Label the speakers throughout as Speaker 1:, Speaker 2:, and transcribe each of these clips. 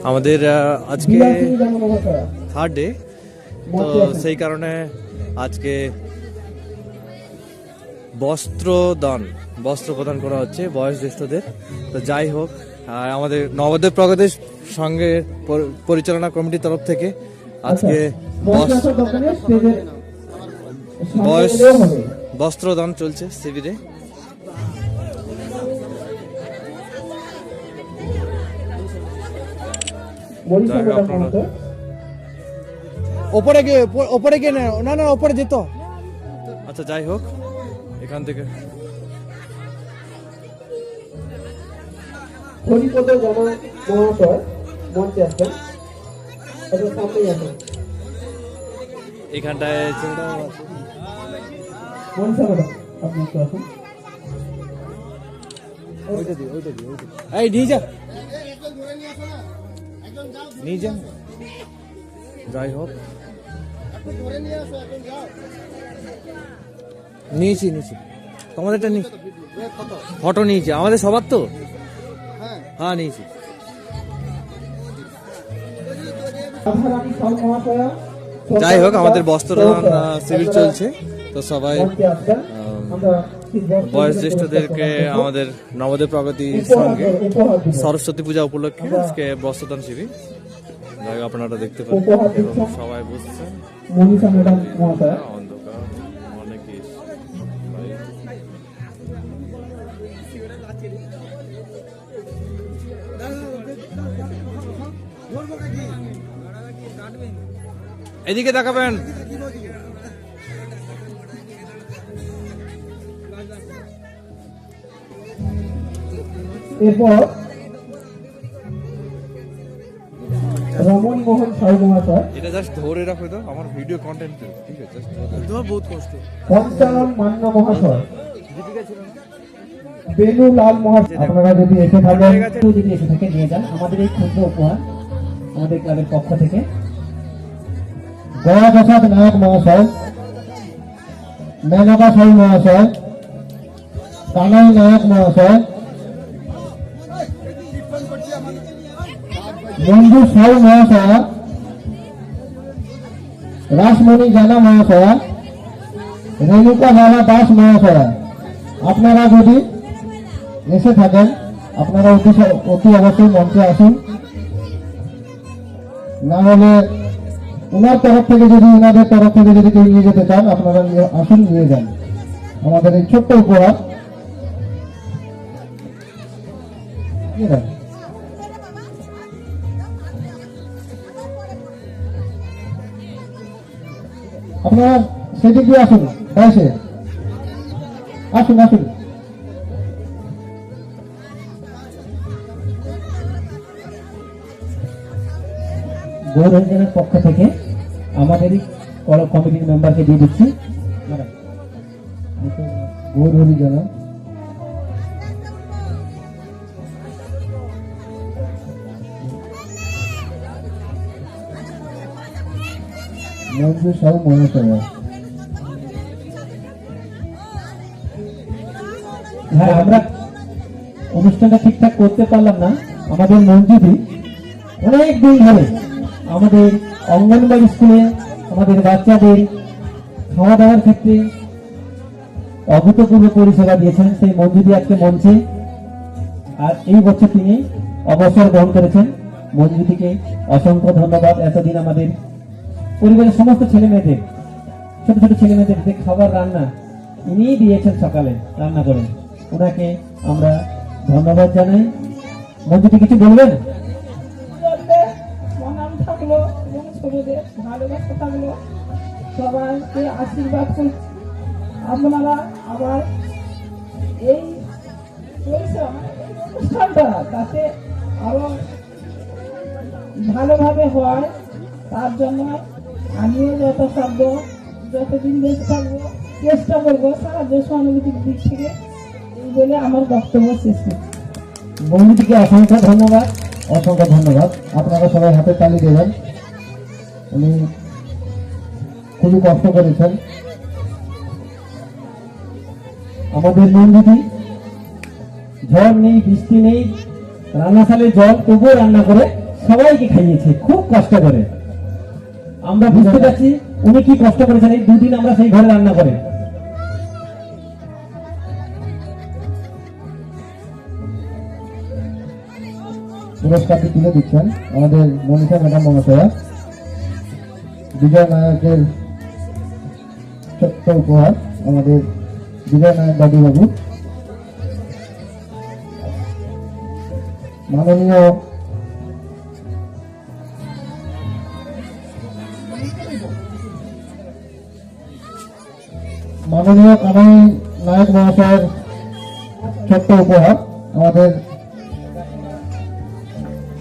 Speaker 1: আমাদের আজকে third day, তো সেই কারণে আজকে বস্ত্র প্রদান করা হচ্ছে বয়োজ্যেষ্ঠদের। তো যাই হোক, আমাদের নবদ্বীপ প্রগতির সঙ্গে পরিচালনা কমিটির তরফ থেকে আজকে বস্ত্রদান চলছে শিবিরে। ওপরে গিয়ে না ওপরে যেত। আচ্ছা যাই হোক, এখান থেকে
Speaker 2: হরিপদ জানা মহাশয় মঞ্চে আসেন, সামনেই আসেন।
Speaker 1: এখানটায়
Speaker 2: আপনি একটু আসুন।
Speaker 1: এই নিয়ে যা। যাই হোক, নিয়েছি তোমাদেরটা নিয়েছি, ফটো নিয়েছি আমাদের সবার। তো হ্যাঁ নিয়েছি। যাই হোক, আমাদের বস্ত্রদান শিবির চলছে, তো সবাই বয়োজ্যেষ্ঠদেরকে আমাদের নবদ্বীপ প্রগতির সঙ্গে সরস্বতী পূজা উপলক্ষে আজকে বস্ত্রদান শিবির। যাই হোক, আপনারা দেখতে পাচ্ছেন এবং সবাই বুঝছেন। অন্ধকার অনেকে এদিকে দেখাবেন।
Speaker 2: এরপর রমণ মোহন সাউ মহাশয়,
Speaker 1: এটা জাস্ট ধরে রাখো, তো আমার ভিডিও কন্টেন্ট, ঠিক আছে? জাস্ট বহুত কষ্ট।
Speaker 2: পঞ্চানন মান্য মহাশয়, বেনু লাল মহাশয়, আপনারা যদি এসে থাকে নিয়ে যান আমাদের এই ক্ষুদ্র উপহার আমাদের ক্লাবের পক্ষ থেকে। গয়া প্রসাদ নায়ক মহাশয়, মেনকা সাউ মহাশয়, কানাই নায়ক মহাশয়, মঞ্জু সাউ মহাশয়, রাসমণি জানা মহাশয়, রেণুকা বালা দাস মহাশয়, আপনারা যদি এসে থাকেন আপনারা অতি অবশ্যই মঞ্চে আসুন। না হলে ওনার তরফ থেকে যদি ওনাদের তরফ থেকে যদি কেউ নিয়ে যেতে চান আপনারা আসুন, নিয়ে যান। আমাদের এই ছোট্ট উপহার আপনারা সেদিকে আসুন, বয়সে আসুন। গৌরঞ্জনের পক্ষ থেকে আমাদেরই কমিটির মেম্বারকে দিয়ে দিচ্ছি। গৌরঞ্জন মঞ্জু সাউ মহাশয়। হ্যাঁ, আমরা অনুষ্ঠানটা ঠিকঠাক করতে পারলাম না। আমাদের মঞ্জুদি অনেক দিন ধরে আমাদের অঙ্গনবাড়ি স্কুলে আমাদের বাচ্চাদের খাওয়া দাওয়ার ক্ষেত্রে অভূতপূর্ব পরিষেবা দিয়েছেন সেই মঞ্জুদি আজকে মঞ্চে, আর এই বছর তিনি অবসর গ্রহণ করেছেন। মঞ্জুদিকে অসংখ্য ধন্যবাদ। এতদিন আমাদের পরিবারের সমস্ত ছেলে মেয়েদের, ছোট ছোট ছেলে মেয়েদের যে খাবার রান্না ইনিই দিয়েছেন, সকালে রান্না করেন, ওনাকে আমরা ধন্যবাদ জানাই। মঞ্জুদি কিছু বলবেন?
Speaker 3: থাকলো এবং ছোটদের ভালোবাসা থাকলো, সবাইকে আশীর্বাদ করছি। আপনারা আবার এই অনুষ্ঠানটা যাতে আরো ভালোভাবে হয় তার জন্য আমিও যতদিন বেঁচে থাকবো চেষ্টা করবো সাহায্য সহানুভূতির দিক থেকে। এই বলে আমার বক্তব্য শেষ করছি।
Speaker 2: বন্ধুটিকে অসংখ্য ধন্যবাদ। আপনারা সবাই হাতে তালি দেবেন। উনি খুবই কষ্ট করেছেন। আমাদের মঞ্জুদি ঝড় নেই, বৃষ্টি নেই, রান্নাশালে জল, তবুও রান্না করে সবাইকে খাইয়েছে খুব কষ্ট করে। আমরা বুঝতে পারছি উনি কি কষ্ট করেছেন। এই দুদিন আমরা সেই ঘরে রান্না করে।
Speaker 4: পুরস্কারটি তুলে দিচ্ছেন আমাদের মনীষা ম্যাডাম মহাশয়া। বিজয় নায়কের ছোট্ট উপহার আমাদের বিজয় নায়ক দাদুবাবু। মাননীয় কানাই নায়ক মহাশয়ের ছোট্ট উপহার আমাদের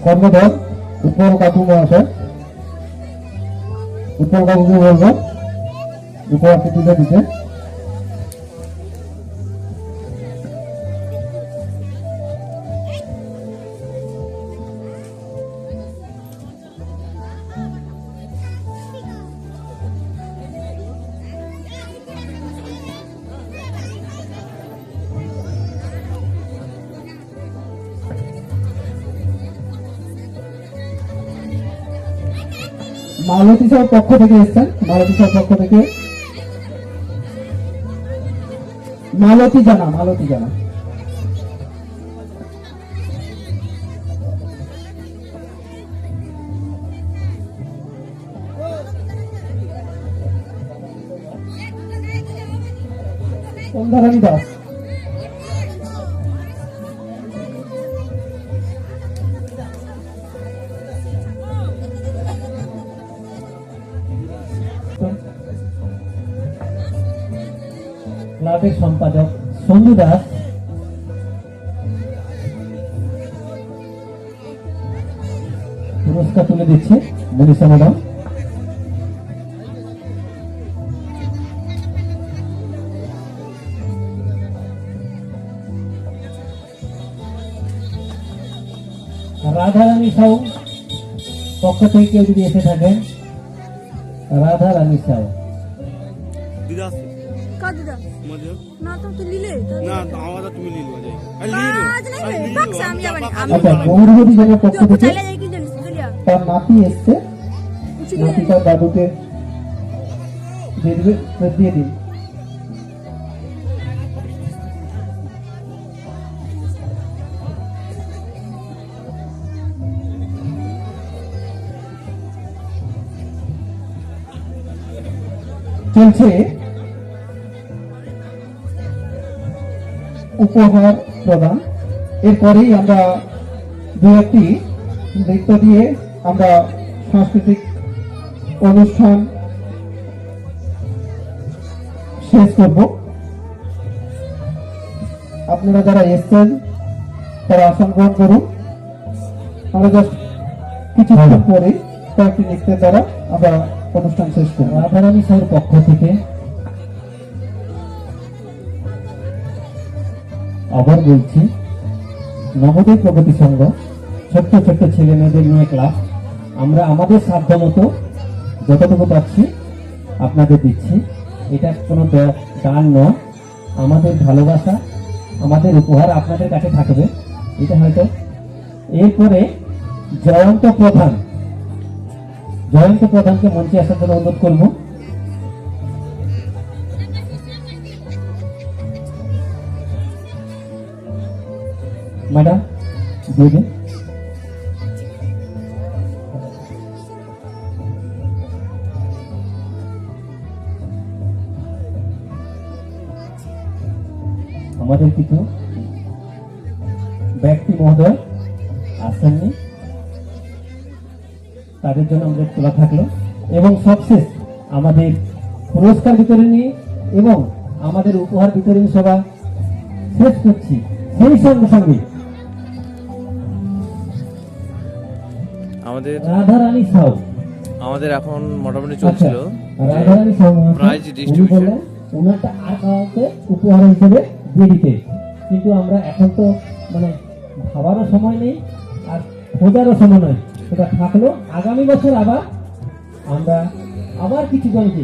Speaker 4: কর্মধর উৎপল কাকু মহাশয়। উৎপল কাকুকে বলবো উপহারটি তুলে দিতে। মালতী সাহেব পক্ষ থেকে এসছেন, মালতী সাহেব পক্ষ থেকে মালতী জানা সন্ধ্যারানী দাস।
Speaker 2: ক্লাবের সম্পাদক সঞ্জু দাস। পুরস্কার তুলে দিচ্ছে মনীষা ম্যাডাম। রাধারানী সাউ পক্ষ থেকে কেউ যদি এসে থাকেন, রাধারানী সাউ। আচ্ছা, গৌরবতী জনের পক্ষ থেকে তার নাতি এসছে, নাতি তার দাদুকে দিয়ে দিন। চলছে উপহার প্রদান। এরপরেই আমরা দু একটি নৃত্য দিয়ে আমরা সাংস্কৃতিক অনুষ্ঠান শেষ করব। আপনারা যারা এসছেন তারা আসন গ্রহণ করুন। আমরা জাস্ট কিছুক্ষণ পরে কয়েকটি নৃত্যের দ্বারা আমরা অনুষ্ঠান শেষ করব। রাধারানী সাহের পক্ষ থেকে আবার বলছি, নবোদয় প্রগতি সংঘ ছোট্ট ছোট্ট ছেলে মেয়েদের নিয়ে ক্লাব। আমরা আমাদের সাধ্য মতো যতটুকু পাচ্ছি আপনাদের দিচ্ছি। এটা কোনো দান নয়, আমাদের ভালোবাসা, আমাদের উপহার আপনাদের কাছে থাকবে। এটা হয়তো এরপরে জয়ন্ত প্রধানকে মঞ্চে আসার জন্য অনুরোধ করবো। ম্যাডাম দিয়ে দিন। আমাদের কিছু ব্যক্তি মহোদয় আসেননি, তাদের জন্য আমাদের তোলা থাকলো। এবং সবশেষ আমাদের পুরস্কার বিতরণী এবং আমাদের উপহার বিতরণী সভা শেষ করছি। সেই সঙ্গে সঙ্গে রাধারানী সাউ
Speaker 1: আমাদের এখন মোটামুটি চলছিল
Speaker 2: রাধারানী সাউ
Speaker 1: প্রাইজ ডিস্ট্রিবিউশন।
Speaker 2: ওনারটা আর কাউকে উপহার হিসেবে দিয়ে দিতে, কিন্তু আমরা এখন তো মানে ভাবারও সময় নেই আর খোঁজারও সময় নয়। সেটা থাকলো আগামী বছর আবার আমরা কিছু জনকে